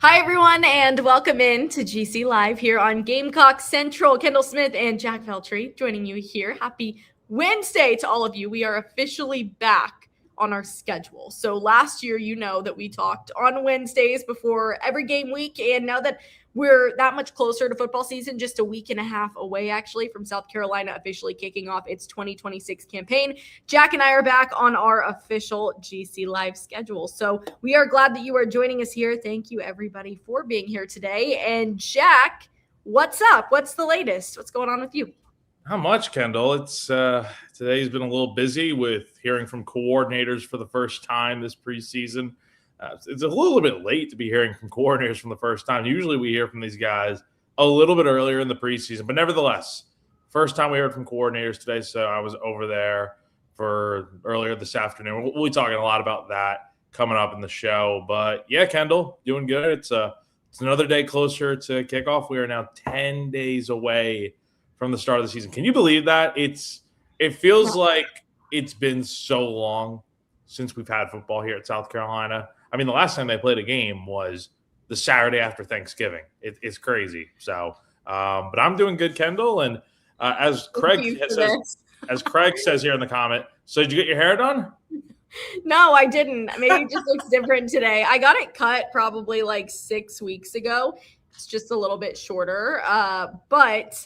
Hi, everyone, and welcome in to GC Live here on Gamecock Central. Kendall Smith and Jack Veltri joining you here. Happy Wednesday to all of you. We are officially back on our schedule. So last year, you know that we talked on Wednesdays before every game week, and now that we're that much closer to football season, just a week and a half away, actually, from South Carolina officially kicking off its 2026 campaign. Jack and I are back on our official GC Live schedule. So we are glad that you are joining us here. Thank you, everybody, for being here today. And Jack, what's up? What's the latest? What's going on with you? Not much, Kendall. It's today's been a little busy with hearing from coordinators for the first time this preseason. It's a little bit late to be hearing from coordinators from the first time. Usually we hear from these guys a little bit earlier in the preseason, but nevertheless, first time we heard from coordinators today. So I was over there for earlier this afternoon. We'll be talking a lot about that coming up in the show. But yeah, Kendall, doing good. It's another day closer to kickoff. We are now 10 days away from the start of the season. Can you believe that? It feels like it's been so long since we've had football here at South Carolina. I mean, the last time they played a game was the Saturday after Thanksgiving. It's crazy. So, but I'm doing good, Kendall. And as Craig says here in the comment, so did you get your hair done? No, I didn't. Maybe it just looks different today. I got it cut probably like 6 weeks ago. It's just a little bit shorter. But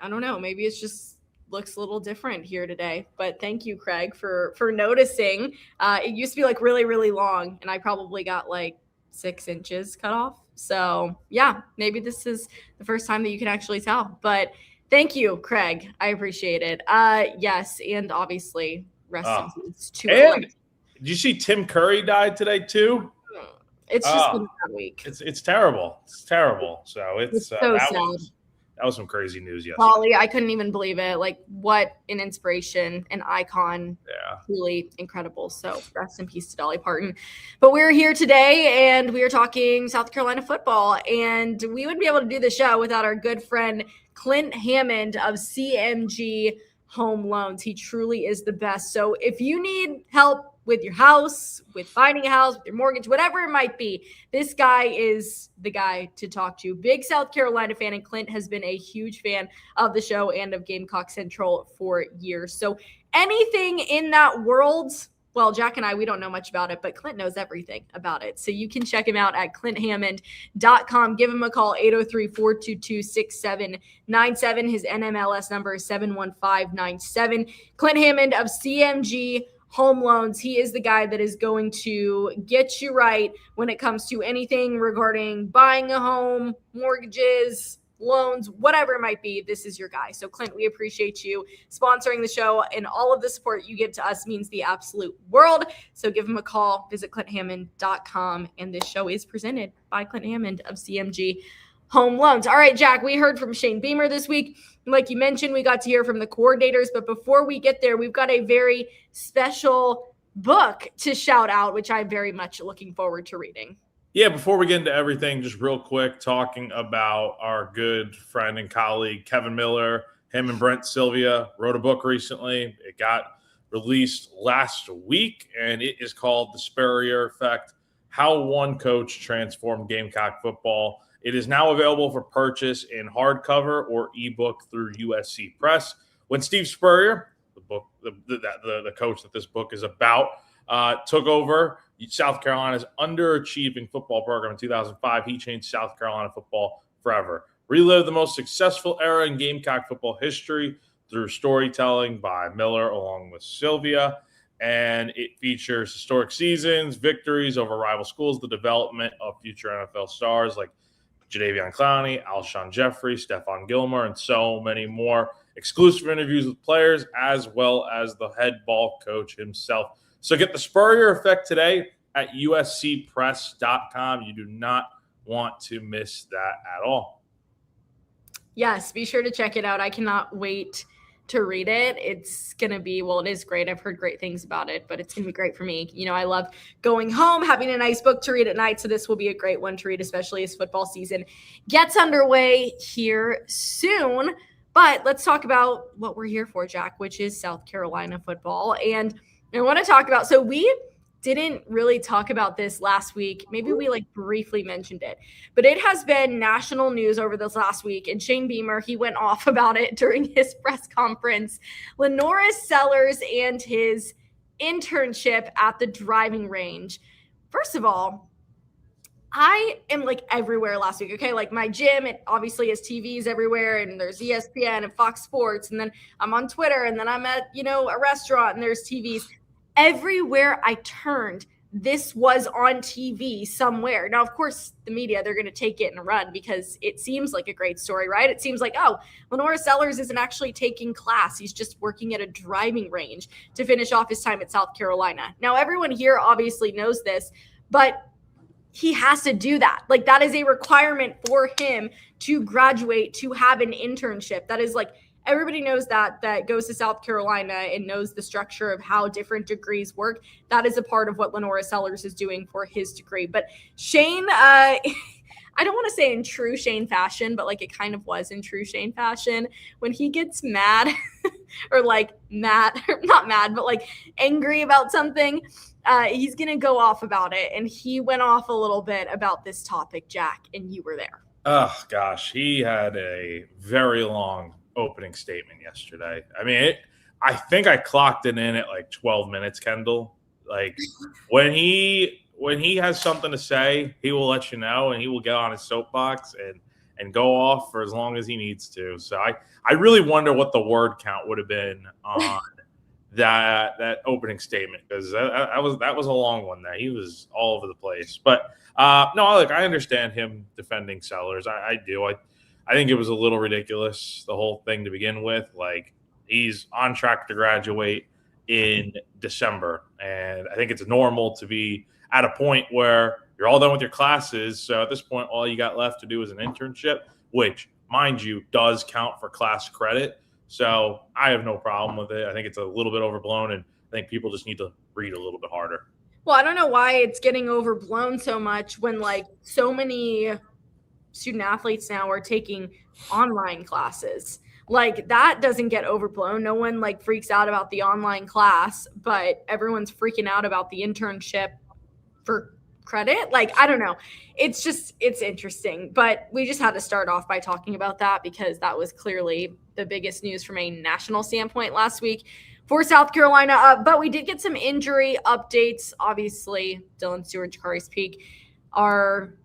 I don't know. Maybe it's just looks a little different here today. But thank you, Craig, for noticing. It used to be like really, really long, and I probably got like 6 inches cut off. So yeah, maybe this is the first time that you can actually tell. But thank you, Craig. I appreciate it. Yes, and obviously rest in peace to and did you see Tim Curry died today too? It's just been that week. It's terrible. It's terrible. So it's so sad. That was some crazy news yesterday. Holly, I couldn't even believe it. Like, what an inspiration, an icon. Yeah. Really incredible. So rest in peace to Dolly Parton. But we're here today, and we are talking South Carolina football. And we wouldn't be able to do the show without our good friend Clint Hammond of CMG Home Loans. He truly is the best. So if you need help with your house, with finding a house, with your mortgage, whatever it might be, this guy is the guy to talk to. Big South Carolina fan, and Clint has been a huge fan of the show and of Gamecock Central for years. So anything in that world, well, Jack and I, we don't know much about it, but Clint knows everything about it. So you can check him out at clinthammond.com. Give him a call, 803-422-6797. His NMLS number is 71597. Clint Hammond of CMG Home Loans. He is the guy that is going to get you right when it comes to anything regarding buying a home, mortgages, loans, whatever it might be. This is your guy. So Clint, we appreciate you sponsoring the show, and all of the support you give to us means the absolute world. So give him a call, visit clinthammond.com. And this show is presented by Clint Hammond of CMG Home Loans. All right, Jack, we heard from Shane Beamer this week. Like you mentioned, we got to hear from the coordinators, but before we get there, we've got a very special book to shout out, which I'm very much looking forward to reading. Yeah, before we get into everything, just real quick, talking about our good friend and colleague, Kevin Miller. Him and Brent Sylvia wrote a book recently. It got released last week, and it is called The Spurrier Effect, How One Coach Transformed Gamecock Football. It is now available for purchase in hardcover or ebook through USC Press. When Steve Spurrier, the coach that this book is about, took over South Carolina's underachieving football program in 2005, he changed South Carolina football forever. Relive the most successful era in Gamecock football history through storytelling by Miller along with Sylvia. And it features historic seasons, victories over rival schools, the development of future NFL stars like Jadeveon Clowney, Alshon Jeffrey, Stephon Gilmore, and so many more. Exclusive interviews with players as well as the head ball coach himself. So get the Spurrier Effect today at uscpress.com. You do not want to miss that at all. Yes, be sure to check it out. I cannot wait to read it. It's going to be, well, it is great. I've heard great things about it, but it's going to be great for me. You know, I love going home, having a nice book to read at night. So this will be a great one to read, especially as football season gets underway here soon. But let's talk about what we're here for, Jack, which is South Carolina football. And I want to talk about, so we didn't really talk about this last week. Maybe we briefly mentioned it, but it has been national news over this last week. And Shane Beamer, he went off about it during his press conference. LaNorris Sellers and his internship at the driving range. First of all, I am everywhere last week. Okay. My gym, it obviously has TVs everywhere, and there's ESPN and Fox Sports. And then I'm on Twitter, and then I'm at, a restaurant and there's TVs. Everywhere I turned, this was on TV somewhere. Now, of course, the media, they're going to take it and run because it seems like a great story, right? It seems like, oh, LaNorris Sellers isn't actually taking class. He's just working at a driving range to finish off his time at South Carolina. Now, everyone here obviously knows this, but he has to do that. That is a requirement for him to graduate, to have an internship. That is everybody knows that goes to South Carolina and knows the structure of how different degrees work. That is a part of what LaNorris Sellers is doing for his degree. But Shane, I don't want to say in true Shane fashion, but it kind of was in true Shane fashion when he gets mad or mad, not mad, but angry about something. He's going to go off about it. And he went off a little bit about this topic, Jack, and you were there. Oh, gosh. He had a very long opening statement yesterday. I mean, I think I clocked it in at 12 minutes, Kendall. When he has something to say, he will let you know, and he will get on his soapbox and go off for as long as he needs to. So I really wonder what the word count would have been on that opening statement, because that was a long one there. He was all over the place. But no, I understand him defending Sellers. I do. I think it was a little ridiculous, the whole thing to begin with. He's on track to graduate in December, and I think it's normal to be at a point where you're all done with your classes. So at this point, all you got left to do is an internship, which, mind you, does count for class credit. So I have no problem with it. I think it's a little bit overblown, and I think people just need to read a little bit harder. Well, I don't know why it's getting overblown so much when so many student athletes now are taking online classes. That doesn't get overblown. No one freaks out about the online class, but everyone's freaking out about the internship for credit. I don't know. It's interesting, but we just had to start off by talking about that because that was clearly the biggest news from a national standpoint last week for South Carolina. But we did get some injury updates. Obviously, Dylan Stewart, Jakari's Peak are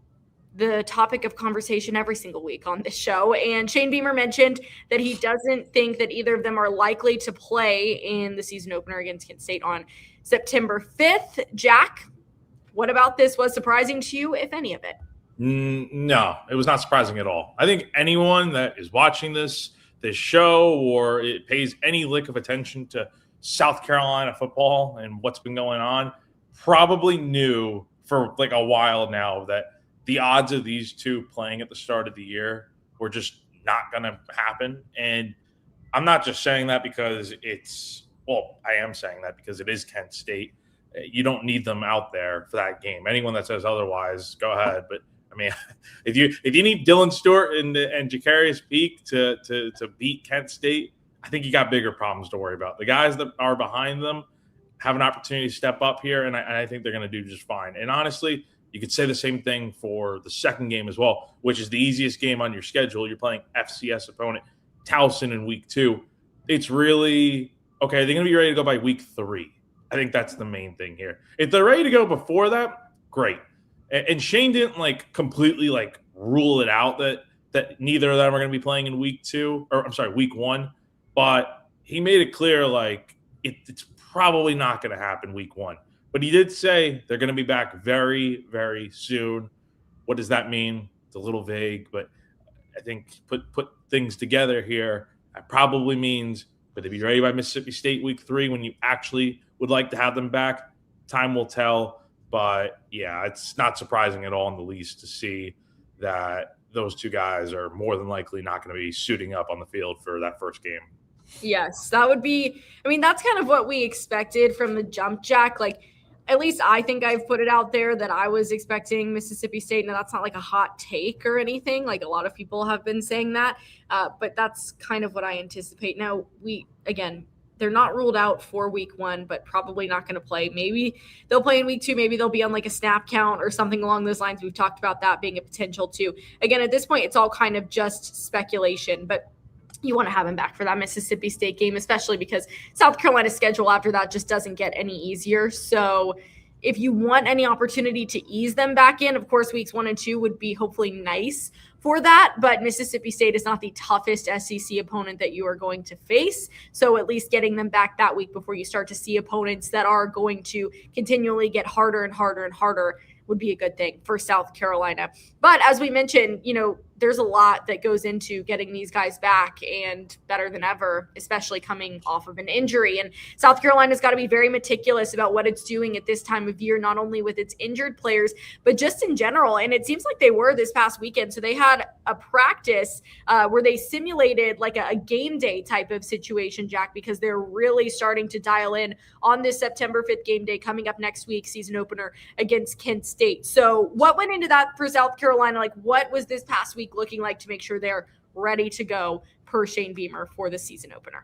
the topic of conversation every single week on this show. And Shane Beamer mentioned that he doesn't think that either of them are likely to play in the season opener against Kent State on September 5th. Jack, what about this was surprising to you, if any of it? No, it was not surprising at all. I think anyone that is watching this show or it pays any lick of attention to South Carolina football and what's been going on probably knew for a while now that the odds of these two playing at the start of the year were just not going to happen. And I'm not just saying that because I am saying that because it is Kent State. You don't need them out there for that game. Anyone that says otherwise, go ahead. But I mean, if you need Dylan Stewart and Jakari's Peak to beat Kent State, I think you got bigger problems to worry about. The guys that are behind them have an opportunity to step up here, and I think they're going to do just fine. And honestly, you could say the same thing for the second game as well, which is the easiest game on your schedule. You're playing FCS opponent Towson in week 2. It's really okay. They're going to be ready to go by week 3. I think that's the main thing here. If they're ready to go before that, great. And Shane didn't completely rule it out that neither of them are going to be playing in week 1. But he made it clear it's probably not going to happen week 1. But he did say they're going to be back very, very soon. What does that mean? It's a little vague, but I think put things together here. That probably means but to be ready by Mississippi State week 3 when you actually would like to have them back. Time will tell. But, yeah, it's not surprising at all in the least to see that those two guys are more than likely not going to be suiting up on the field for that first game. Yes, that would be – I mean, that's kind of what we expected from the jump, Jack. At least I think I've put it out there that I was expecting Mississippi State. Now, that's not a hot take or anything. A lot of people have been saying that. But that's kind of what I anticipate. Now, they're not ruled out for week 1, but probably not going to play. Maybe they'll play in week 2. Maybe they'll be on like a snap count or something along those lines. We've talked about that being a potential too. Again, at this point, it's all kind of just speculation, but you want to have him back for that Mississippi State game, especially because South Carolina's schedule after that just doesn't get any easier. So if you want any opportunity to ease them back in, of course, weeks 1 and 2 would be hopefully nice for that. But Mississippi State is not the toughest SEC opponent that you are going to face. So at least getting them back that week before you start to see opponents that are going to continually get harder and harder and harder would be a good thing for South Carolina. But as we mentioned, there's a lot that goes into getting these guys back and better than ever, especially coming off of an injury. And South Carolina's got to be very meticulous about what it's doing at this time of year, not only with its injured players, but just in general. And it seems like they were this past weekend. So they had a practice where they simulated like a game day type of situation, Jack, because they're really starting to dial in on this September 5th game day coming up next week, season opener against Kent State. So what went into that for South Carolina? Like, what was this past week looking like to make sure they're ready to go per Shane Beamer for the season opener?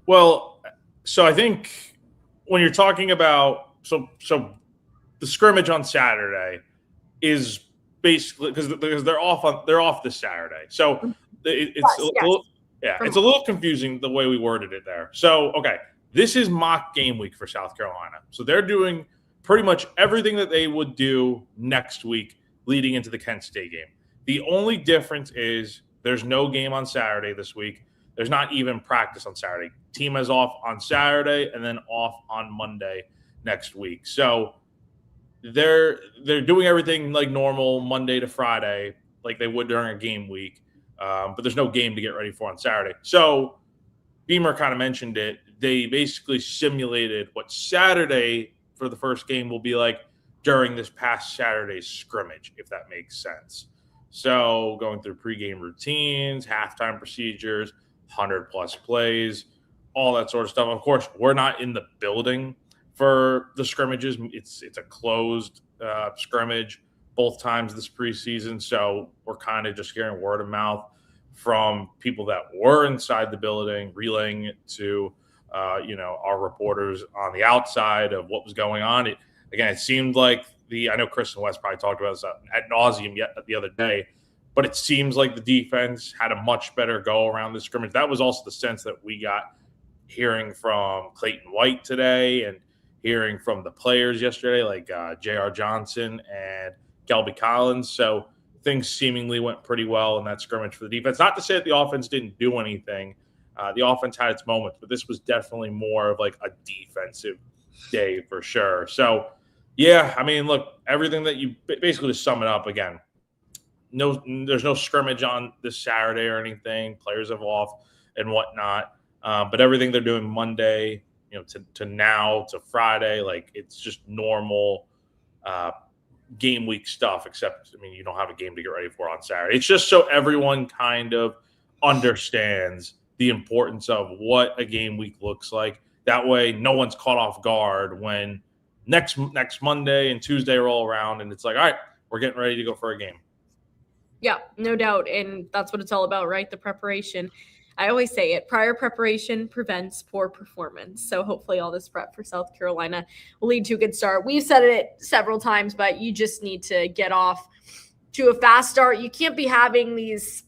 Well, so I think when you're talking about so the scrimmage on Saturday is basically because they're off this Saturday. So it's a little confusing the way we worded it there. So okay, this is mock game week for South Carolina. So they're doing pretty much everything that they would do next week leading into the Kent State game. The only difference is there's no game on Saturday this week. There's not even practice on Saturday. Team is off on Saturday and then off on Monday next week. So they're doing everything like normal Monday to Friday, like they would during a game week. But there's no game to get ready for on Saturday. So Beamer kind of mentioned it. They basically simulated what Saturday for the first game will be like during this past Saturday's scrimmage, if that makes sense. So going through pregame routines, halftime procedures, 100-plus plays, all that sort of stuff. Of course, we're not in the building for the scrimmages. It's a closed scrimmage both times this preseason, so we're kind of just hearing word of mouth from people that were inside the building, relaying it to our reporters on the outside of what was going on. It seemed like I know Kristen West probably talked about this ad nauseum the other day, but it seems like the defense had a much better go around the scrimmage. That was also the sense that we got hearing from Clayton White today and hearing from the players yesterday, like J.R. Johnson and Kelby Collins. So things seemingly went pretty well in that scrimmage for the defense. Not to say that the offense didn't do anything. The offense had its moments, but this was definitely more of like a defensive day for sure. So, yeah, I mean, look, everything that you basically to sum it up again, there's no scrimmage on this Saturday or anything. Players have off and whatnot. But everything they're doing Monday, to now to Friday, like it's just normal game week stuff, except, you don't have a game to get ready for on Saturday. It's just so everyone kind of understands the importance of what a game week looks like. That way, no one's caught off guard when next Monday and Tuesday roll around and it's like, all right, we're getting ready to go for a game. Yeah, no doubt. And that's what it's all about, right? The preparation. I always say it, prior preparation prevents poor performance. So hopefully all this prep for South Carolina will lead to a good start. We've said it several times, but you just need to get off to a fast start. You can't be having these,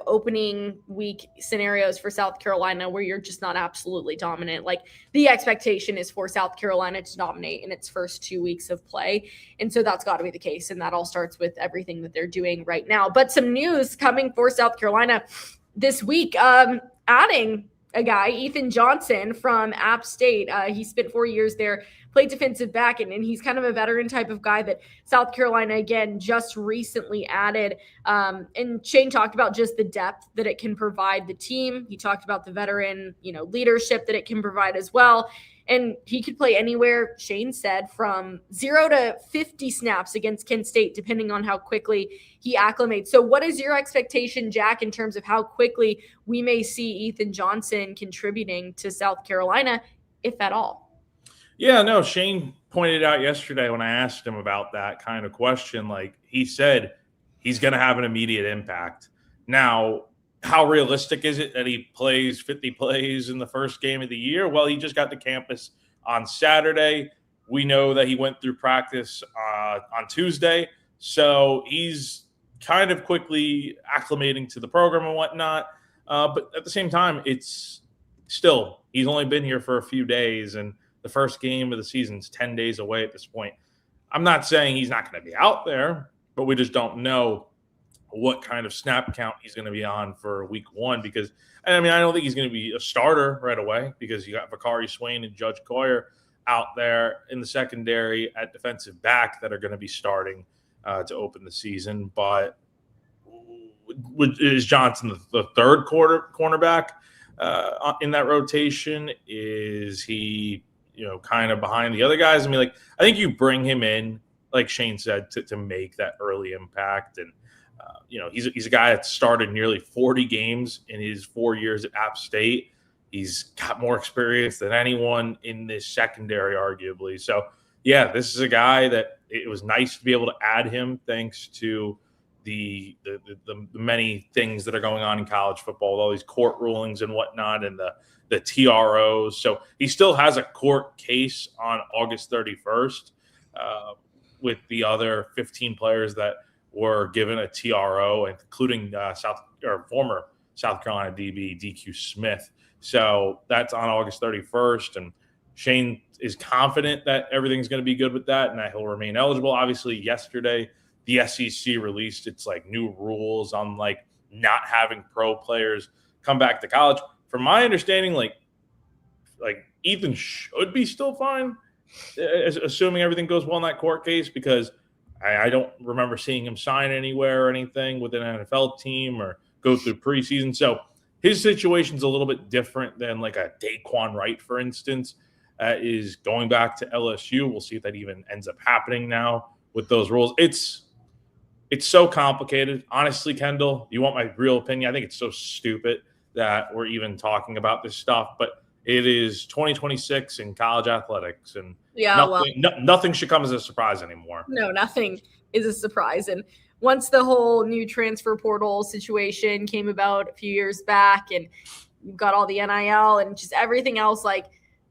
opening week scenarios for South Carolina where you're just not absolutely dominant. Like the expectation is for South Carolina to dominate in its first 2 weeks of play. And so that's got to be the case. And that all starts with everything that they're doing right now. But some news coming for South Carolina this week, adding a guy, Ethan Johnson from App State. He spent 4 years there, played defensive back, and he's kind of a veteran type of guy that South Carolina, again, just recently added. And Shane talked about just the depth that it can provide the team. He talked about the veteran, leadership that it can provide as well. And he could play anywhere, Shane said, from 0 to 50 snaps against Kent State, depending on how quickly he acclimates. So what is your expectation, Jack, in terms of how quickly we may see Ethan Johnson contributing to South Carolina, if at all? Yeah, no, Shane pointed out yesterday when I asked him about that kind of question, like he said, he's going to have an immediate impact. Now, how realistic is it that he plays 50 plays in the first game of the year? Well, he just got to campus on Saturday. We know that he went through practice on Tuesday. So he's kind of quickly acclimating to the program and whatnot. But at the same time, it's still, he's only been here for a few days, and the first game of the season is 10 days away at this point. I'm not saying he's not going to be out there, but we just don't know what kind of snap count he's going to be on for week one, because I don't think he's going to be a starter right away, because you got Vakari Swain and Judge Coyer out there in the secondary at defensive back that are going to be starting to open the season. But is Johnson the third cornerback in that rotation? Is he kind of behind the other guys? I think you bring him in, like Shane said, to make that early impact. And he's a guy that started nearly 40 games in his 4 years at App State. He's got more experience than anyone in this secondary, arguably. So, yeah, this is a guy that it was nice to be able to add him, thanks to the many things that are going on in college football, with all these court rulings and whatnot, and the TROs. So he still has a court case on August 31st with the other 15 players that were given a TRO, including former South Carolina DB DQ Smith. So that's on August 31st, and Shane is confident that everything's going to be good with that and that he'll remain eligible. Obviously, yesterday the SEC released its new rules on not having pro players come back to college. From my understanding, like Ethan should be still fine, assuming everything goes well in that court case, because I don't remember seeing him sign anywhere or anything with an NFL team or go through preseason. So his situation's a little bit different than a Daquan Wright, for instance, is going back to LSU. We'll see if that even ends up happening now with those rules. It's so complicated. Honestly, Kendall, you want my real opinion? I think it's so stupid that we're even talking about this stuff, but it is 2026 in college athletics, and nothing should come as a surprise anymore. No, nothing is a surprise. And once the whole new transfer portal situation came about a few years back, and you've got all the NIL and just everything else,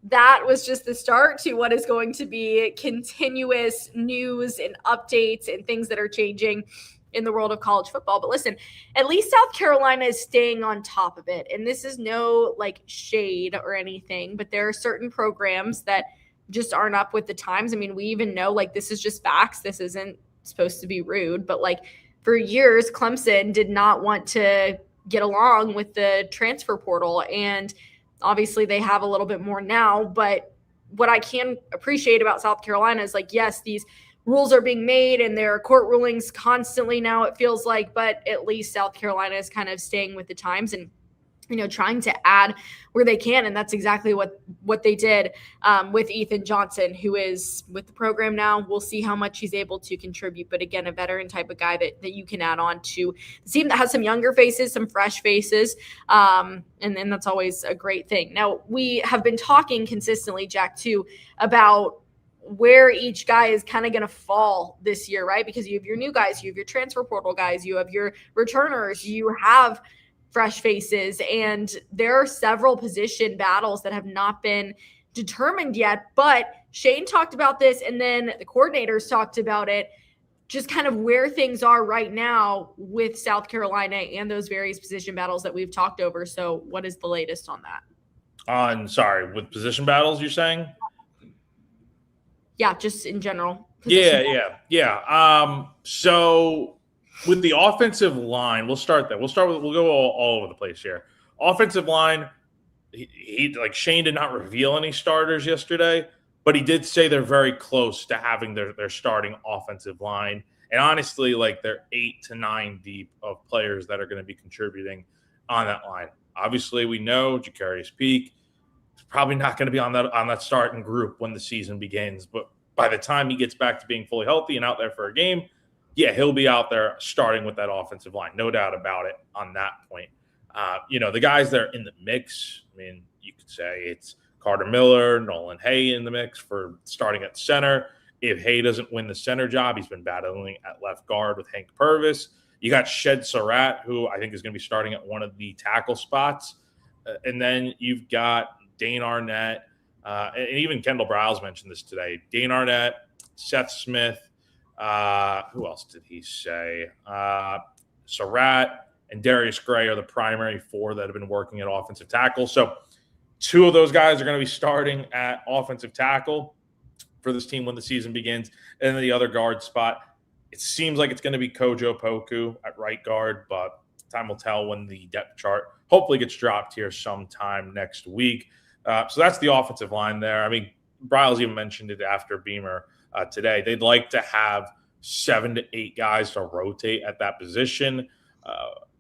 that was just the start to what is going to be continuous news and updates and things that are changing in the world of college football. But listen, at least South Carolina is staying on top of it. And this is no shade or anything, but there are certain programs that just aren't up with the times. We even know this is just facts. This isn't supposed to be rude, but for years, Clemson did not want to get along with the transfer portal. And obviously they have a little bit more now, but what I can appreciate about South Carolina is yes, these rules are being made and there are court rulings constantly now, it feels like, but at least South Carolina is kind of staying with the times and trying to add where they can. And that's exactly what they did with Ethan Johnson, who is with the program now. We'll see how much he's able to contribute. But again, a veteran type of guy that you can add on to the team that has some younger faces, some fresh faces. And then that's always a great thing. Now, we have been talking consistently, Jack, too, about where each guy is kind of going to fall this year, right? Because you have your new guys, you have your transfer portal guys, you have your returners, you have fresh faces, and there are several position battles that have not been determined yet. But Shane talked about this, and then the coordinators talked about it, just kind of where things are right now with South Carolina and those various position battles that we've talked over. So what is the latest on that? With position battles, you're saying? Yeah, just in general. Yeah. So with the offensive line, we'll go all over the place here. Offensive line, he Shane did not reveal any starters yesterday, but he did say they're very close to having their starting offensive line. And honestly, they're 8 to 9 deep of players that are going to be contributing on that line. Obviously, we know Jacarius Peak is probably not going to be on that starting group when the season begins. But by the time he gets back to being fully healthy and out there for a game, yeah, he'll be out there starting with that offensive line. No doubt about it on that point. The guys that are in the mix, you could say it's Carter Miller, Nolan Hay in the mix for starting at center. If Hay doesn't win the center job, he's been battling at left guard with Hank Purvis. You got Shed Surratt, who I think is going to be starting at one of the tackle spots. And then you've got Dane Arnett, and even Kendall Browse mentioned this today. Dane Arnett, Seth Smith, who else did he say? Surratt and Darius Gray are the primary four that have been working at offensive tackle. So two of those guys are going to be starting at offensive tackle for this team when the season begins. And then the other guard spot, it seems like it's going to be Kojo Poku at right guard, but time will tell when the depth chart hopefully gets dropped here sometime next week. So that's the offensive line there. I mean, Bryles even mentioned it after Beamer today. They'd like to have 7 to 8 guys to rotate at that position.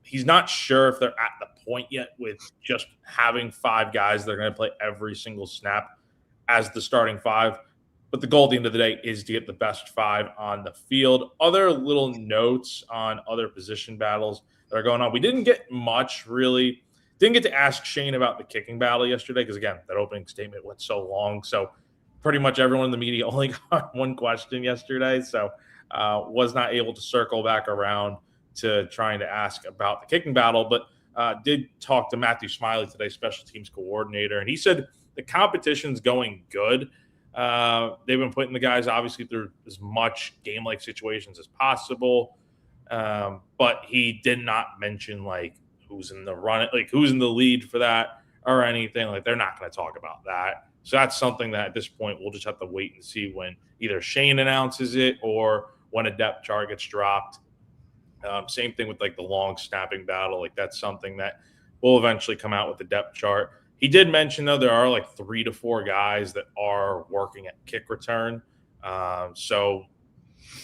He's not sure if they're at the point yet with just having 5 guys that are going to play every single snap as the starting 5. But the goal at the end of the day is to get the best 5 on the field. Other little notes on other position battles that are going on. We didn't get much, really. Didn't get to ask Shane about the kicking battle yesterday because, again, that opening statement went so long. So pretty much everyone in the media only got one question yesterday. So was not able to circle back around to trying to ask about the kicking battle. But did talk to Matthew Smiley today, special teams coordinator. And he said the competition's going good. They've been putting the guys obviously through as much game-like situations as possible. But he did not mention like who's in the run, like who's in the lead for that or anything. Like they're not going to talk about that. So that's something that at this point we'll just have to wait and see when either Shane announces it or when a depth chart gets dropped. Same thing with like the long snapping battle. Like that's something that will eventually come out with the depth chart. He did mention, though, there are like 3 to 4 guys that are working at kick return. So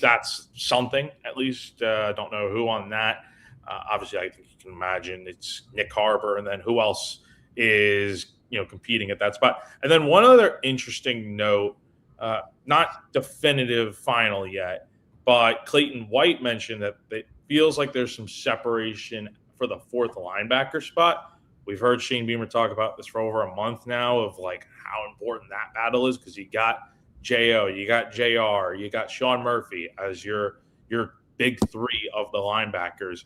that's something, at least. I don't know who on that. Obviously, I think you can imagine it's Nick Harper. And then who else is, competing at that spot? And then one other interesting note, not definitive final yet, but Clayton White mentioned that it feels like there's some separation for the 4th linebacker spot. We've heard Shane Beamer talk about this for over a month now of like how important that battle is because you got J.O., you got J.R., you got Sean Murphy as your big 3 of the linebackers.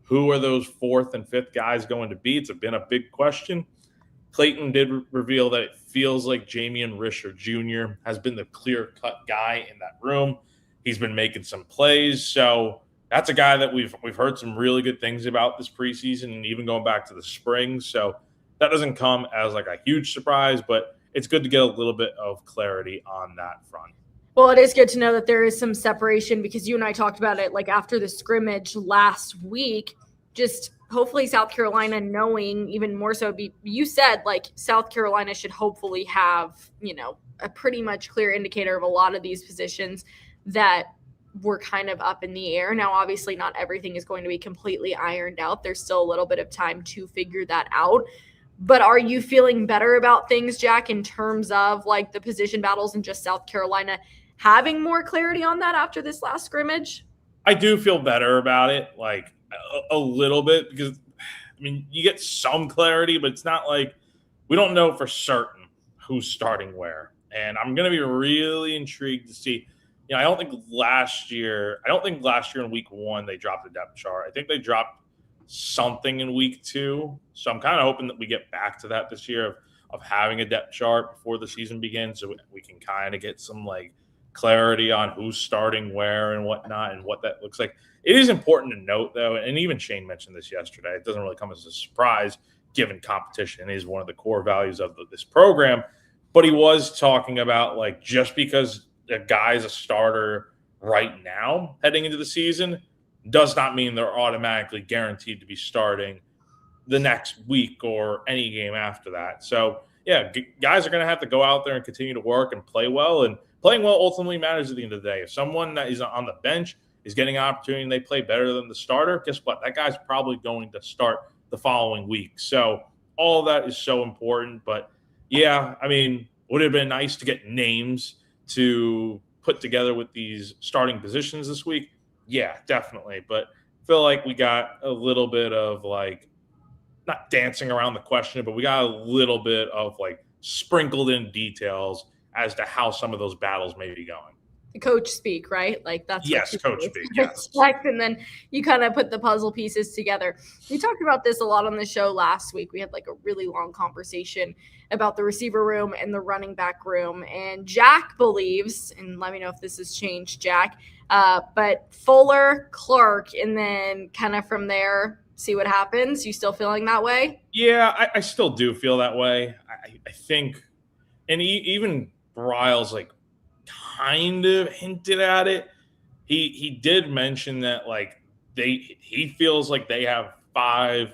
Who are those 4th and 5th guys going to be? It's been a big question. Clayton did reveal that it feels like Jamian Risher Jr. has been the clear-cut guy in that room. He's been making some plays, so that's a guy that we've heard some really good things about this preseason and even going back to the spring. So that doesn't come as like a huge surprise, but it's good to get a little bit of clarity on that front. Well, it is good to know that there is some separation because you and I talked about it like after the scrimmage last week, just hopefully South Carolina knowing even more so. You said like South Carolina should hopefully have, a pretty much clear indicator of a lot of these positions that we're kind of up in the air. Now, obviously not everything is going to be completely ironed out. There's still a little bit of time to figure that out. But are you feeling better about things, Jack, in terms of like the position battles and just South Carolina having more clarity on that after this last scrimmage? I do feel better about it, like a little bit, because I mean, you get some clarity, but it's not like we don't know for certain who's starting where. And I'm going to be really intrigued to see. I don't think last year in week 1 they dropped the depth chart. I think they dropped something in week 2. So I'm kind of hoping that we get back to that this year of having a depth chart before the season begins so we can kind of get some like clarity on who's starting where and whatnot and what that looks like. It is important to note, though, and even Shane mentioned this yesterday, it doesn't really come as a surprise given competition is one of the core values of this program. But he was talking about like just because a guy's a starter right now heading into the season does not mean they're automatically guaranteed to be starting the next week or any game after that. So, yeah, guys are going to have to go out there and continue to work and play well. And playing well ultimately matters at the end of the day. If someone that is on the bench is getting an opportunity and they play better than the starter, guess what? That guy's probably going to start the following week. So all of that is so important. But, yeah, I mean, would it have been nice to get names to put together with these starting positions this week? Yeah, definitely. But I feel like we got a little bit of like not dancing around the question, but we got a little bit of like sprinkled in details as to how some of those battles may be going. coach speak, right? Like that's what Yes, people coach always speak. kind of Yes. expect, and then you kind of put the puzzle pieces together. We talked about this a lot on the show last week. We had like a really long conversation about the receiver room and the running back room, and Jack believes, and let me know if this has changed, Jack, but Fuller, Clark, and then kind of from there, see what happens. You still feeling that way? Yeah, I still do feel that way. I think, and even Riles like kind of hinted at it. He did mention that like he feels like they have 5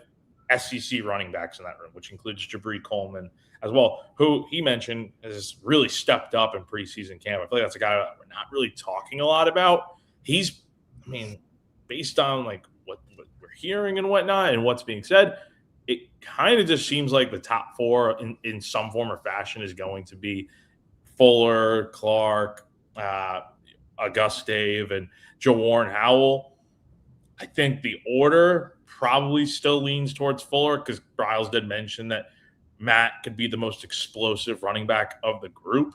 SEC running backs in that room, which includes Jabri Coleman as well, who he mentioned has really stepped up in preseason camp. I feel like that's a guy that we're not really talking a lot about. I mean, based on like what we're hearing and whatnot and what's being said, it kind of just seems like the top 4 in some form or fashion is going to be Fuller, Clark, Dave, and Jawarn Howell. I think the order probably still leans towards Fuller because Bryles did mention that Matt could be the most explosive running back of the group.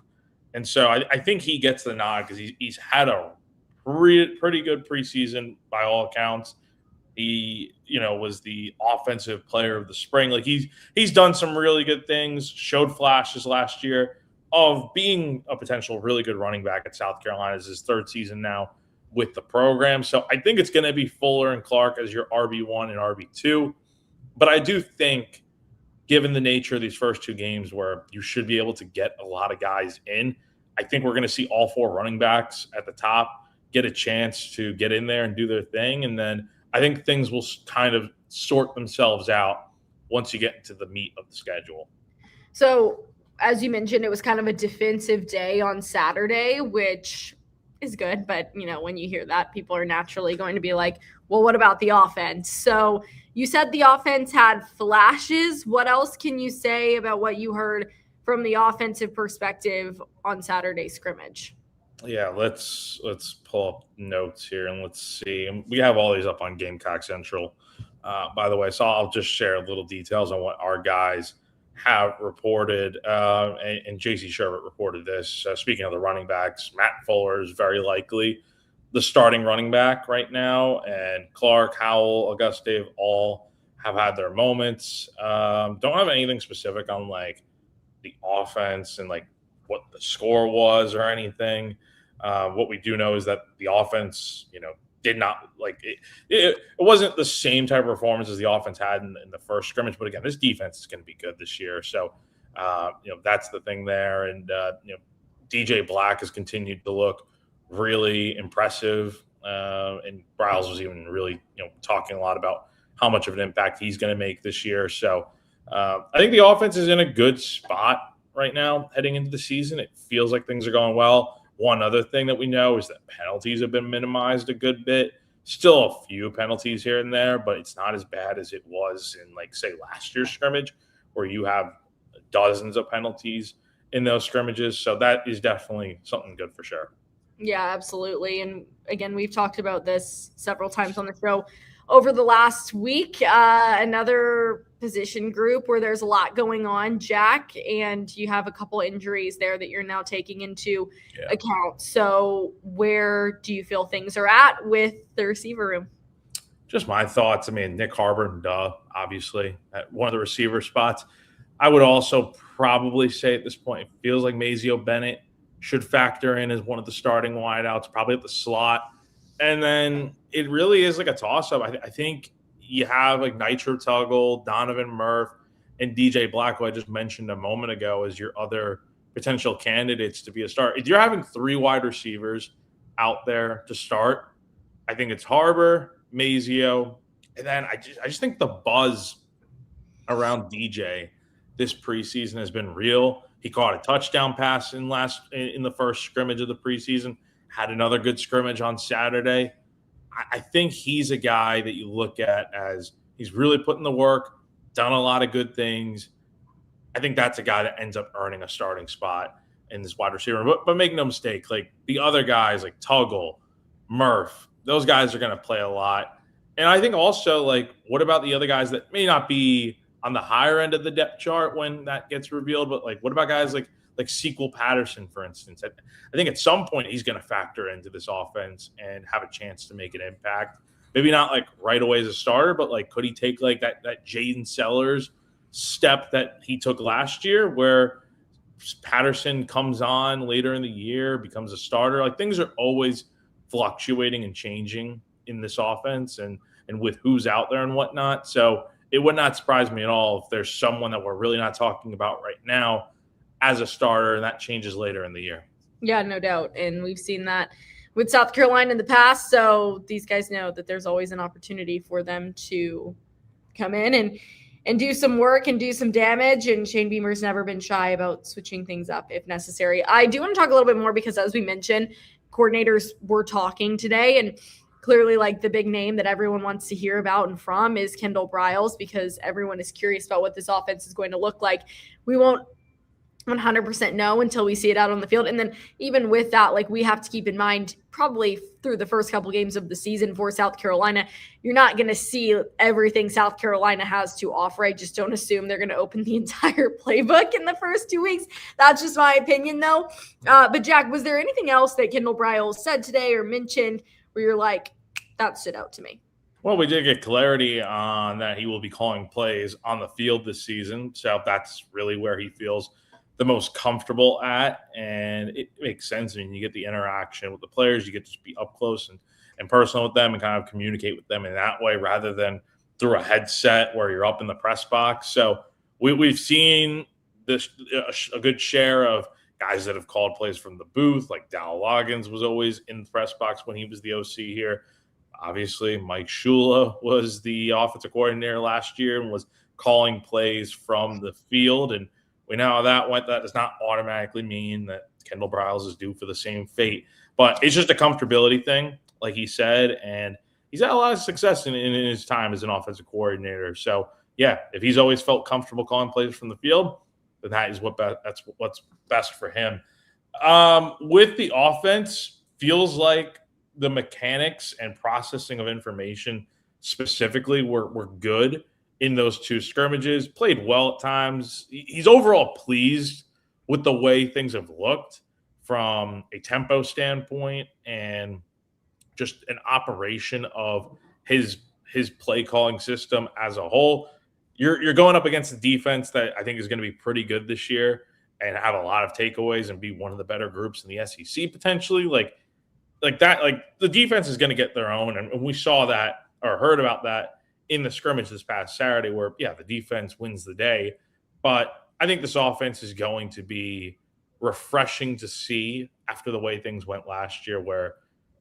And so I think he gets the nod because he's had a pretty good preseason by all accounts. He, was the offensive player of the spring. Like he's done some really good things, showed flashes last year of being a potential really good running back at South Carolina. It's his 3rd season now with the program. So I think it's going to be Fuller and Clark as your RB1 and RB2. But I do think, given the nature of these first 2 games where you should be able to get a lot of guys in, I think we're going to see all 4 running backs at the top get a chance to get in there and do their thing. And then I think things will kind of sort themselves out once you get into the meat of the schedule. So, as you mentioned, it was kind of a defensive day on Saturday, which is good. But, when you hear that, people are naturally going to be like, well, what about the offense? So, you said the offense had flashes. What else can you say about what you heard from the offensive perspective on Saturday's scrimmage? Yeah, let's pull up notes here and let's see. We have all these up on Gamecock Central, by the way. So I'll just share little details on what our guys have reported. And JC Sherbert reported this. Speaking of the running backs, Matt Fuller is very likely the starting running back right now, and Clark, Howell, Dave all have had their moments. Don't have anything specific on like the offense and like what the score was or anything. What we do know is that the offense, did not like it. It wasn't the same type of performance as the offense had in the first scrimmage. But again, this defense is going to be good this year. So, that's the thing there. And, DJ Black has continued to look really impressive. And Bryles was even really, talking a lot about how much of an impact he's going to make this year. So I think the offense is in a good spot right now heading into the season. It feels like things are going well. One other thing that we know is that penalties have been minimized a good bit. Still a few penalties here and there, but it's not as bad as it was in, like, say, last year's scrimmage where you have dozens of penalties in those scrimmages. So that is definitely something good for sure. Yeah, absolutely. And again, we've talked about this several times on the show over the last week. Another position group where there's a lot going on, Jack, and you have a couple injuries there that you're now taking into account. So where do you feel things are at with the receiver room? Just my thoughts. I mean, Nick Harbor, obviously, at one of the receiver spots. I would also probably say at this point, it feels like Mazio Bennett should factor in as one of the starting wideouts, probably at the slot. And then it really is like a toss-up. I think you have like Nitro Tuggle, Donovan Murph, and DJ Black, who I just mentioned a moment ago, as your other potential candidates to be a start. If you're having 3 wide receivers out there to start, I think it's Harbor, Mazio, and then I just think the buzz around DJ this preseason has been real. He caught a touchdown pass in the first scrimmage of the preseason, had another good scrimmage on Saturday. I think he's a guy that you look at as he's really put in the work, done a lot of good things. I think that's a guy that ends up earning a starting spot in this wide receiver. But make no mistake, like the other guys like Tuggle, Murph, those guys are going to play a lot. And I think also, like, what about the other guys that may not be on the higher end of the depth chart when that gets revealed? But like, what about guys like like Sequel Patterson, for instance. I think at some point he's going to factor into this offense and have a chance to make an impact. Maybe not like right away as a starter, but like could he take like that Jaden Sellers step that he took last year where Patterson comes on later in the year, becomes a starter? Like things are always fluctuating and changing in this offense and with who's out there and whatnot. So it would not surprise me at all if there's someone that we're really not talking about right now as a starter, and that changes later in the year. Yeah, no doubt. And we've seen that with South Carolina in the past. So these guys know that there's always an opportunity for them to come in and do some work and do some damage. And Shane Beamer's never been shy about switching things up if necessary. I do want to talk a little bit more because, as we mentioned, coordinators were talking today, and clearly like the big name that everyone wants to hear about and from is Kendall Briles, because everyone is curious about what this offense is going to look like. We won't 100% know until we see it out on the field. And then even with that, like we have to keep in mind probably through the first couple games of the season for South Carolina, you're not going to see everything South Carolina has to offer. I just don't assume they're going to open the entire playbook in the first 2 weeks. That's just my opinion though. But Jack, was there anything else that Kendall Briles said today or mentioned where you're like, that stood out to me? Well, we did get clarity on that he will be calling plays on the field this season. So that's really where he feels the most comfortable at. And it makes sense. I mean, you get the interaction with the players, you get to be up close and personal with them and kind of communicate with them in that way rather than through a headset where you're up in the press box. So we've seen this a good share of guys that have called plays from the booth, like Dow Loggins was always in the press box when he was the OC here. Obviously, Mike Shula was the offensive coordinator last year and was calling plays from the field. And we know how that went. That does not automatically mean that Kendall Briles is due for the same fate. But it's just a comfortability thing, like he said. And he's had a lot of success in his time as an offensive coordinator. So, yeah, if he's always felt comfortable calling plays from the field, then that's what's best for him. With the offense, feels like the mechanics and processing of information specifically were good in those two scrimmages, played well at times. He's overall pleased with the way things have looked from a tempo standpoint and just an operation of his play calling system as a whole. You're going up against a defense that I think is going to be pretty good this year and have a lot of takeaways and be one of the better groups in the SEC potentially. Like the defense is going to get their own. And we saw that or heard about that in the scrimmage this past Saturday where, yeah, the defense wins the day. But I think this offense is going to be refreshing to see after the way things went last year where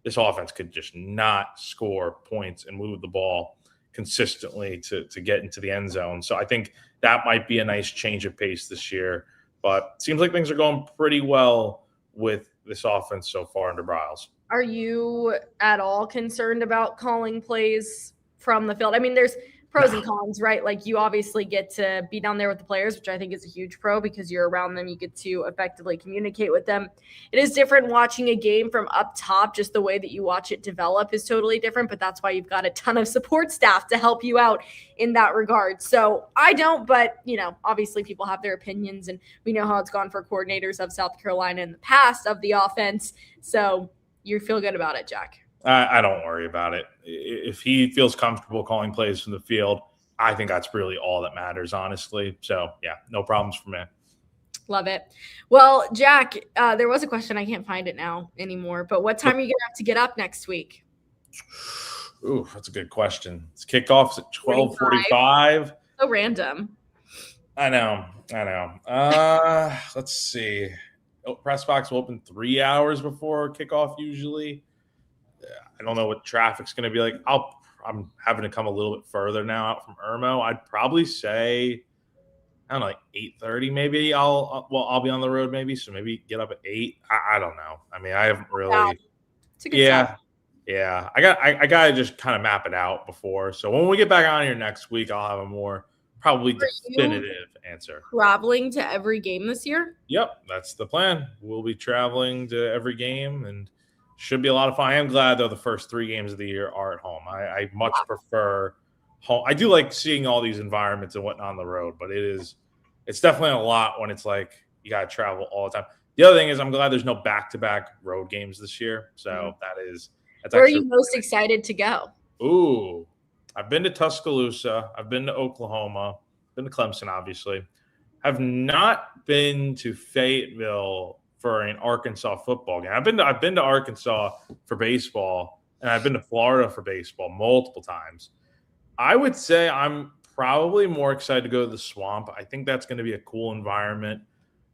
this offense could just not score points and move the ball consistently to get into the end zone. So I think that might be a nice change of pace this year. But it seems like things are going pretty well with this offense so far under Briles. Are you at all concerned about calling plays from the field? I mean, there's pros and cons, right? Like you obviously get to be down there with the players, which I think is a huge pro because you're around them. You get to effectively communicate with them. It is different watching a game from up top. Just the way that you watch it develop is totally different, but that's why you've got a ton of support staff to help you out in that regard. So I don't, but obviously people have their opinions and we know how it's gone for coordinators of South Carolina in the past of the offense. So you feel good about it, Jack? I don't worry about it. If he feels comfortable calling plays from the field, I think that's really all that matters, honestly. So, yeah, no problems for me. Love it. Well, Jack, there was a question. I can't find it now anymore. But what time are you going to have to get up next week? Ooh, that's a good question. It's kickoffs at 12:45. So random. I know. Let's see. Press box will open 3 hours before kickoff usually. I don't know what traffic's going to be like. I'm having to come a little bit further now out from Irmo. I'd probably say, I don't know, like 8:30 maybe. I'll be on the road maybe, so maybe get up at 8. I don't know. I mean, I haven't really. Wow. Yeah. I got to just kind of map it out before. So when we get back on here next week, I'll have a more probably definitive answer. Traveling to every game this year? Yep, that's the plan. We'll be traveling to every game and should be a lot of fun. I am glad, though, the first 3 games of the year are at home. I much prefer home. I do like seeing all these environments and whatnot on the road, but it's definitely a lot when it's like, you got to travel all the time. The other thing is I'm glad there's no back-to-back road games this year. So that's Where are actually you most excited to go? Ooh, I've been to Tuscaloosa. I've been to Oklahoma. Been to Clemson, obviously. Have not been to Fayetteville for an Arkansas football game. I've been to Arkansas for baseball, and I've been to Florida for baseball multiple times. I would say I'm probably more excited to go to the Swamp. I think that's going to be a cool environment.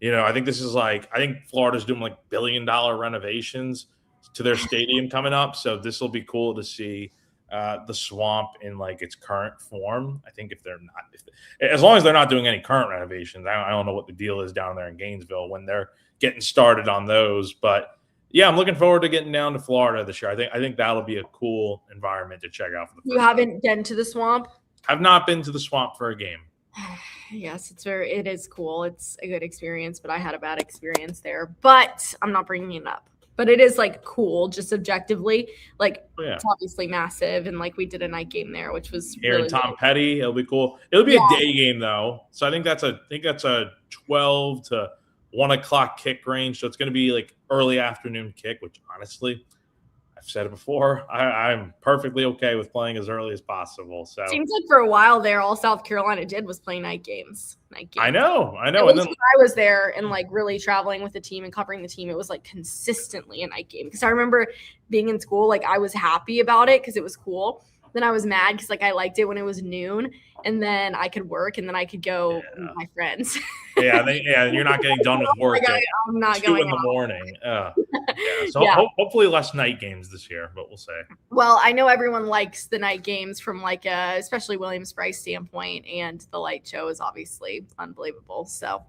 I think I think Florida's doing like $1 billion renovations to their stadium coming up, so this will be cool to see the Swamp in like its current form. I think as long as they're not doing any current renovations, I don't know what the deal is down there in Gainesville when they're getting started on those. But yeah, I'm looking forward to getting down to Florida this year. I think that'll be a cool environment to check out for the first You haven't been to the Swamp? I've not been to the Swamp for a game. Yes, it is cool. It's a good experience, but I had a bad experience there. But I'm not bringing it up. But it is like cool, just objectively. Like It's obviously massive, and like we did a night game there, which was really Tom cool. Petty. It'll be cool. It'll be a day game though, so I think that's a 12 to 1 o'clock kick range. So it's going to be like early afternoon kick, which honestly, I've said it before, I'm perfectly okay with playing as early as possible. So seems like for a while there, all South Carolina did was play night games. I know. And then when I was there and like really traveling with the team and covering the team, it was like consistently a night game. Because I remember being in school, like I was happy about it because it was cool. Then I was mad because like I liked it when it was noon, and then I could work, and then I could go with my friends. You're not getting done with work at I'm not 2 in the morning. Hopefully less night games this year, but we'll see. Well, I know everyone likes the night games from like especially Williams-Brice standpoint, and the light show is obviously unbelievable. So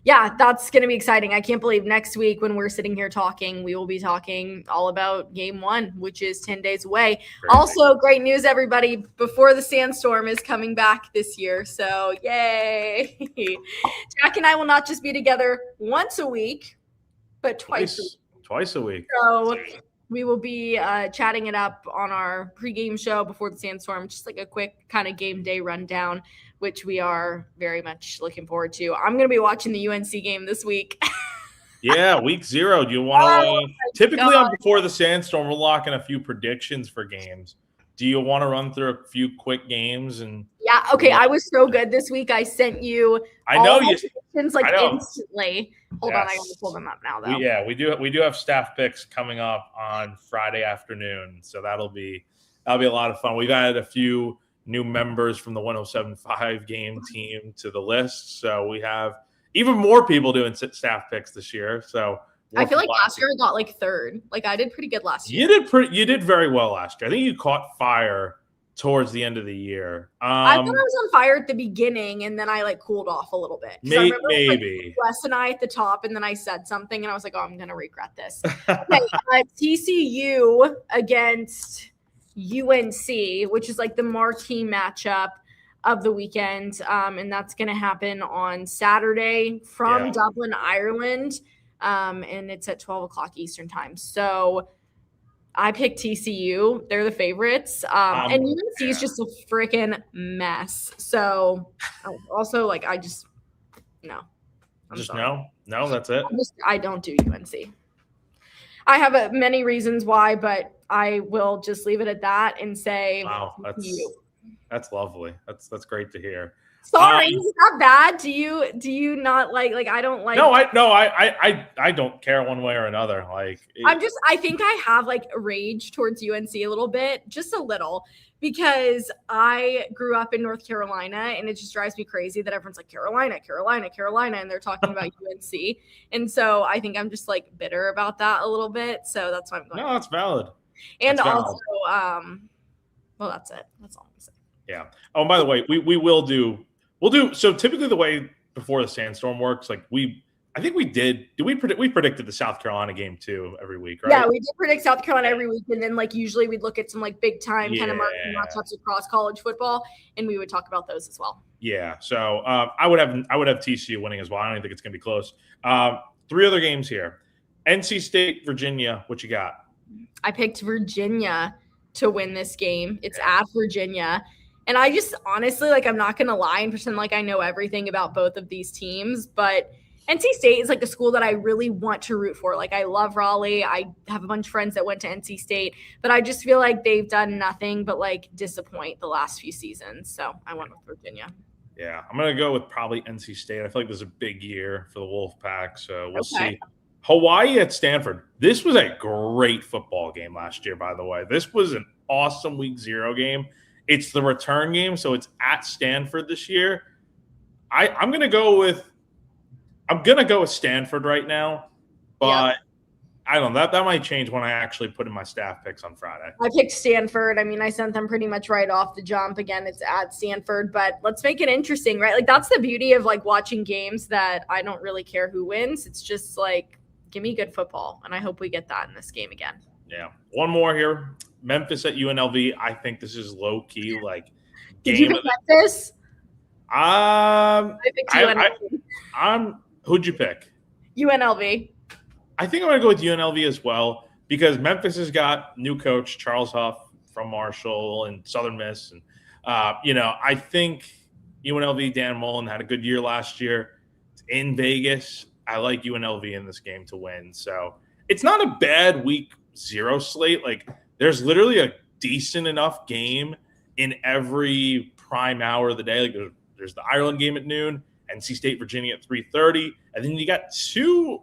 yeah, that's going to be exciting. I can't believe next week when we're sitting here talking, we will be talking all about game 1, which is 10 days away. Great. Also, great news, everybody, before the Sandstorm is coming back this year. So yay. Jack and I will not just be together once a week, but twice a week. So we will be chatting it up on our pregame show before the Sandstorm, just like a quick kind of game day rundown, which we are very much looking forward to. I'm going to be watching the UNC game this week. Yeah, week 0. Do you want to typically on Before the Sandstorm, we're locking a few predictions for games. Do you want to run through a few quick games? And yeah, okay. I was so good this week. I sent you predictions like instantly. Hold on, I gotta pull them up now though. We do have staff picks coming up on Friday afternoon, so that'll be a lot of fun. We've added a few new members from the 107.5 game team to the list, so we have even more people doing staff picks this year. So I feel like last year I got like 3rd. Like I did pretty good last year. You did very well last year. I think you caught fire towards the end of the year. I thought I was on fire at the beginning, and then I like cooled off a little bit. Maybe. Wes and I at the top, and then I said something, and I was like, "Oh, I'm gonna regret this." Okay, TCU against UNC, which is like the marquee matchup of the weekend, and that's gonna happen on Saturday from Dublin, Ireland, and it's at 12 o'clock Eastern time. So I picked TCU. They're the favorites. And UNC is just a freaking mess. So also, like, I just no. No, that's it. I don't do UNC. I have many reasons why, but I will just leave it at that and say, wow, that's lovely. That's great to hear. Sorry, is that bad? Do you not like I don't like? No, I don't care one way or another. Like I think I have like rage towards UNC a little bit, just a little, because I grew up in North Carolina, and it just drives me crazy that everyone's like Carolina, and they're talking about UNC, and so I think I'm just like bitter about that a little bit. So that's why I'm going. No, that's valid. And that's also, valid. Well, that's it. That's all I'm saying. Yeah. Oh, and by the way, we'll do. So typically the way Before the Sandstorm works, like we predicted the South Carolina game too every week, right? Yeah, we did predict South Carolina every week, and then like usually we'd look at some like big time kind of marquee matchups across college football, and we would talk about those as well. Yeah, so I would have TCU winning as well. I don't even think it's gonna be close. 3 other games here: NC State, Virginia. What you got? I picked Virginia to win this game. It's at Virginia. And I just honestly, like, I'm not going to lie and pretend like I know everything about both of these teams, but NC State is like a school that I really want to root for. Like, I love Raleigh. I have a bunch of friends that went to NC State, but I just feel like they've done nothing but like disappoint the last few seasons. So I went with Virginia. Yeah, I'm going to go with probably NC State. I feel like this is a big year for the Wolfpack, so we'll see. Hawaii at Stanford. This was a great football game last year, by the way. This was an awesome week 0 game. It's the return game, so it's at Stanford this year. I'm going to go with Stanford right now, but I don't know. That might change when I actually put in my staff picks on Friday. I picked Stanford. I mean, I sent them pretty much right off the jump. Again, it's at Stanford, but let's make it interesting, right? Like, that's the beauty of like watching games that I don't really care who wins. It's just like, give me good football, and I hope we get that in this game again. Yeah. One more here. Memphis at UNLV. I think this is low key. Like, did you pick Memphis? I picked UNLV. Who'd you pick? UNLV. I think I'm going to go with UNLV as well because Memphis has got new coach Charles Huff from Marshall and Southern Miss. And, I think UNLV, Dan Mullen, had a good year last year. It's in Vegas. I like UNLV in this game to win. So it's not a bad week 0 slate. Like, there's literally a decent enough game in every prime hour of the day. Like, there's the Ireland game at noon, NC State, Virginia at 3:30. And then you got 2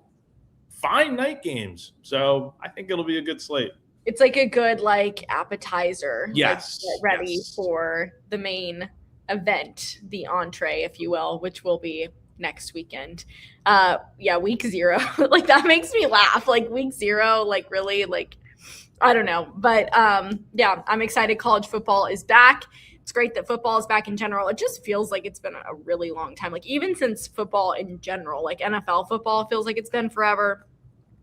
fine night games. So I think it'll be a good slate. It's like a good like appetizer. Yes. Like, get ready for the main event, the entree, if you will, which will be next weekend. Week 0. Like, that makes me laugh. Like, week 0, like, really, like, I don't know. But I'm excited. College football is back. It's great that football is back in general. It just feels like it's been a really long time. Like, even since football in general, like NFL football feels like it's been forever,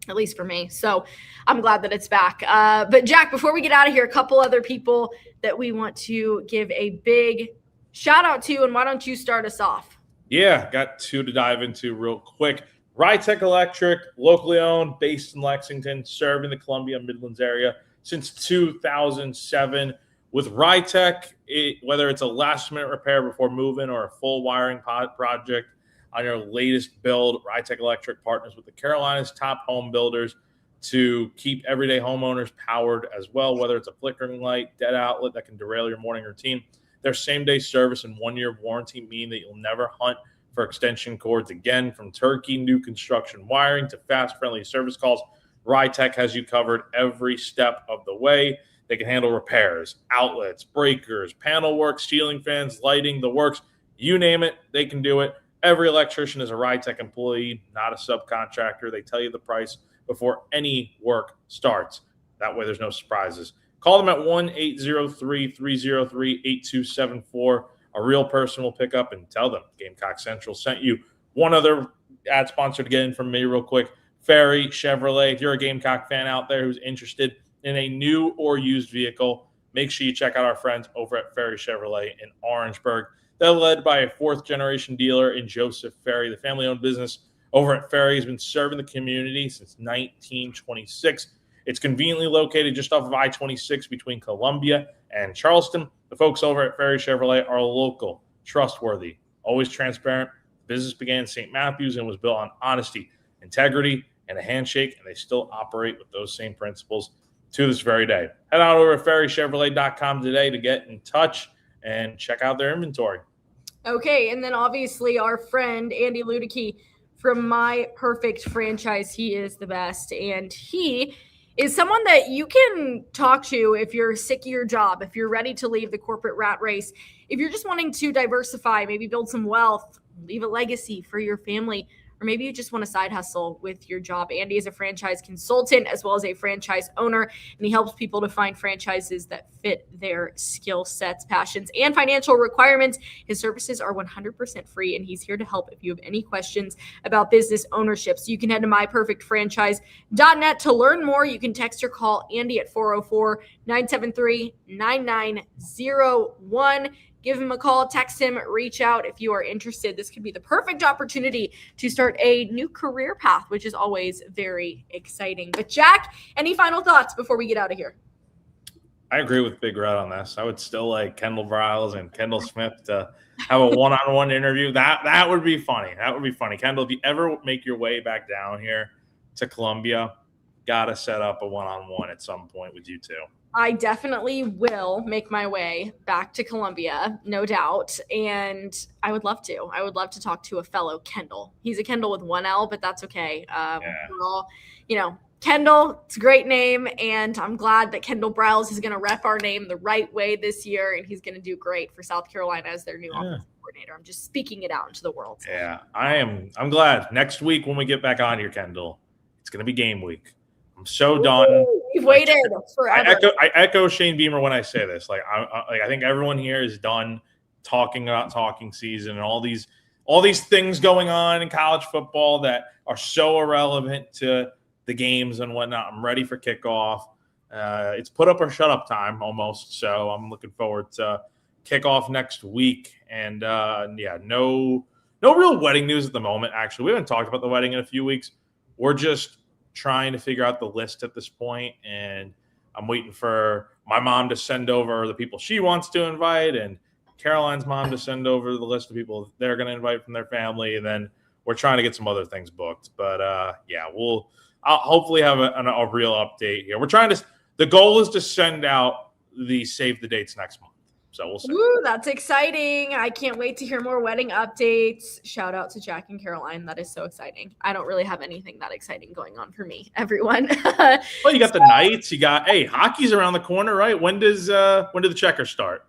at least for me. So I'm glad that it's back. But Jack, before we get out of here, a couple other people that we want to give a big shout out to, and why don't you start us off? Yeah, got 2 to dive into real quick. Rytech Electric, locally owned, based in Lexington, serving the Columbia Midlands area since 2007. With Rytech, whether it's a last-minute repair before moving or a full wiring project on your latest build, Rytech Electric partners with the Carolinas' top home builders to keep everyday homeowners powered as well, whether it's a flickering light, dead outlet that can derail your morning routine. Their same-day service and 1-year warranty mean that you'll never hunt for extension cords again. From turnkey new construction wiring to fast, friendly service calls, Rytech has you covered every step of the way. They can handle repairs, outlets, breakers, panel work, ceiling fans, lighting, the works. You name it, they can do it. Every electrician is a Rytech employee, not a subcontractor. They tell you the price before any work starts. That way there's no surprises. Call them at 1-803-303-8274. A real person will pick up and tell them Gamecock Central sent you. One other ad sponsor to get in from me real quick, Ferry Chevrolet. If you're a Gamecock fan out there who's interested in a new or used vehicle, make sure you check out our friends over at Ferry Chevrolet in Orangeburg. They're led by a 4th-generation dealer in Joseph Ferry. The family-owned business over at Ferry has been serving the community since 1926. It's conveniently located just off of I-26 between Columbia and Charleston. The folks over at Ferry Chevrolet are local, trustworthy, always transparent. The business began in St. Matthews and was built on honesty, integrity, and a handshake, and they still operate with those same principles to this very day. Head on over to ferrychevrolet.com today to get in touch and check out their inventory. Okay, and then obviously our friend Andy Ludicky from My Perfect Franchise. He is the best, and he is someone that you can talk to if you're sick of your job, if you're ready to leave the corporate rat race, if you're just wanting to diversify, maybe build some wealth, leave a legacy for your family, or maybe you just want a side hustle with your job. Andy is a franchise consultant as well as a franchise owner, and he helps people to find franchises that fit their skill sets, passions, and financial requirements. His services are 100% free, and he's here to help if you have any questions about business ownership. So you can head to myperfectfranchise.net to learn more. You can text or call Andy at 404-973-9901. Give him a call, text him, reach out if you are interested. This could be the perfect opportunity to start a new career path, which is always very exciting. But Jack, any final thoughts before we get out of here? I agree with Big Red on this. I would still like Kendall Briles and Kendall Smith to have a one-on-one interview. That would be funny. That would be funny. Kendall, if you ever make your way back down here to Columbia, gotta set up a one-on-one at some point with you two. I definitely will make my way back to Columbia, no doubt. And I would love to. I would love to talk to a fellow Kendall. He's a Kendall with one L, but that's okay. We're all, Kendall, it's a great name. And I'm glad that Kendall Briles is going to rep our name the right way this year. And he's going to do great for South Carolina as their new offensive coordinator. I'm just speaking it out into the world. Yeah, I'm glad. Next week when we get back on here, Kendall, it's going to be game week. I'm so done. We've waited forever. I echo Shane Beamer when I say this. I think everyone here is done talking about talking season and all these things going on in college football that are so irrelevant to the games and whatnot. I'm ready for kickoff. It's put up or shut up time almost. So I'm looking forward to kickoff next week. And no real wedding news at the moment. Actually, we haven't talked about the wedding in a few weeks. We're just trying to figure out the list at this point, and I'm waiting for my mom to send over the people she wants to invite and Caroline's mom to send over the list of people they're going to invite from their family, and then we're trying to get some other things booked. But I'll hopefully have a real update here. The goal is to send out the save the dates next month. So we'll see. Ooh, that's exciting. I can't wait to hear more wedding updates. Shout out to Jack and Caroline. That is so exciting. I don't really have anything that exciting going on for me, everyone. Well, you got the Knights. You got, hockey's around the corner, right? When do the checkers start?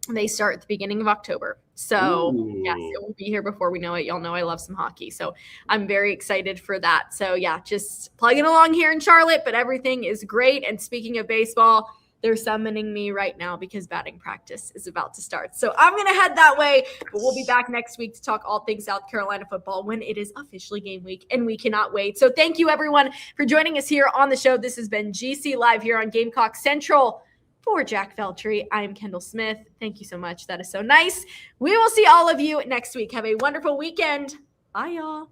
They start at the beginning of October. So, yes, Ooh. it will be here before we know it. Y'all know I love some hockey. So I'm very excited for that. So, yeah, just plugging along here in Charlotte, but everything is great. And speaking of baseball, they're summoning me right now because batting practice is about to start. So I'm going to head that way, but we'll be back next week to talk all things South Carolina football when it is officially game week, and we cannot wait. So thank you, everyone, for joining us here on the show. This has been GC Live here on Gamecock Central. For Jack Veltri, I am Kendall Smith. Thank you so much. That is so nice. We will see all of you next week. Have a wonderful weekend. Bye, y'all.